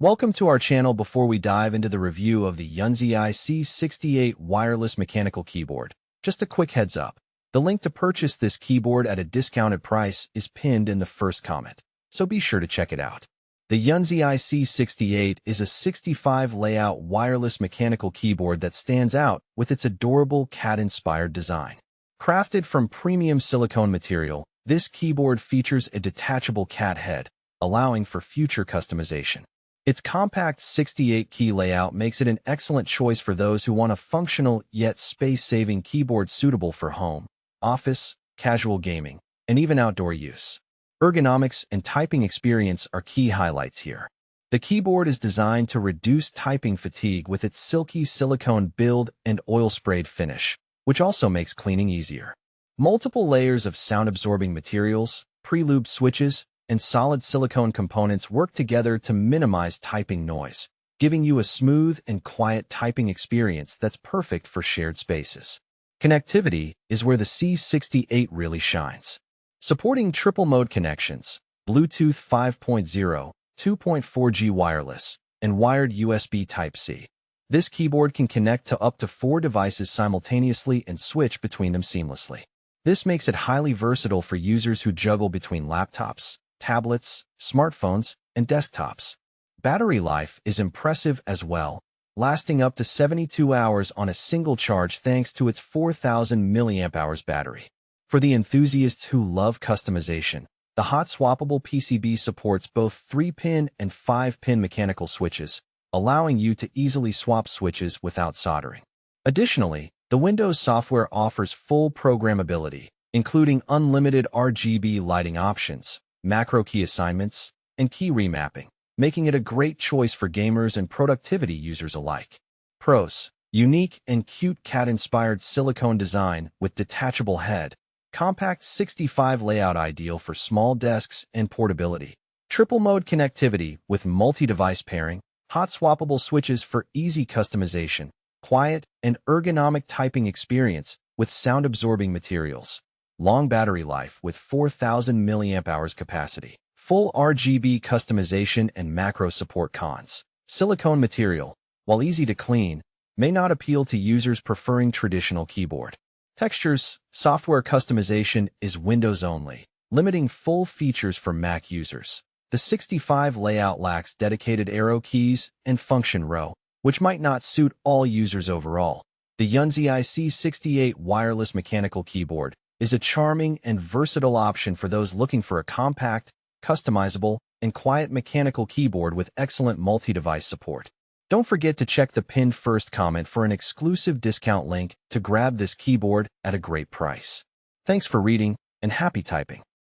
Welcome to our channel. Before we dive into the review of the YUNZII C68 wireless mechanical keyboard, just a quick heads up. The link to purchase this keyboard at a discounted price is pinned in the first comment, so be sure to check it out. The YUNZII C68 is a 65 layout wireless mechanical keyboard that stands out with its adorable cat-inspired design. Crafted from premium silicone material, this keyboard features a detachable cat head, allowing for future customization. Its compact 68-key layout makes it an excellent choice for those who want a functional yet space-saving keyboard suitable for home, office, casual gaming, and even outdoor use. Ergonomics and typing experience are key highlights here. The keyboard is designed to reduce typing fatigue with its silky silicone build and oil-sprayed finish, which also makes cleaning easier. Multiple layers of sound-absorbing materials, pre-lubed switches, and solid silicone components work together to minimize typing noise, giving you a smooth and quiet typing experience that's perfect for shared spaces. Connectivity is where the C68 really shines. Supporting triple mode connections, Bluetooth 5.0, 2.4G wireless, and wired USB Type-C. This keyboard can connect to up to 4 devices simultaneously and switch between them seamlessly. This makes it highly versatile for users who juggle between laptops, tablets, smartphones, and desktops. Battery life is impressive as well, lasting up to 72 hours on a single charge thanks to its 4,000 mAh battery. For the enthusiasts who love customization, the hot-swappable PCB supports both 3-pin and 5-pin mechanical switches, allowing you to easily swap switches without soldering. Additionally, the Windows software offers full programmability, including unlimited RGB lighting options, macro key assignments, and key remapping, making it a great choice for gamers and productivity users alike. Pros: unique and cute cat-inspired silicone design with detachable head, compact 65 layout ideal for small desks and portability, triple mode connectivity with multi-device pairing, hot-swappable switches for easy customization, quiet and ergonomic typing experience with sound-absorbing materials, long battery life with 4,000 mAh capacity, full RGB customization and macro support. Cons: silicone material, while easy to clean, may not appeal to users preferring traditional keyboard. Textures: software customization is Windows only, limiting full features for Mac users. The 65 layout lacks dedicated arrow keys and function row, which might not suit all users overall. The YUNZII C68 wireless mechanical keyboard is a charming and versatile option for those looking for a compact, customizable, and quiet mechanical keyboard with excellent multi-device support. Don't forget to check the pinned first comment for an exclusive discount link to grab this keyboard at a great price. Thanks for reading, and happy typing.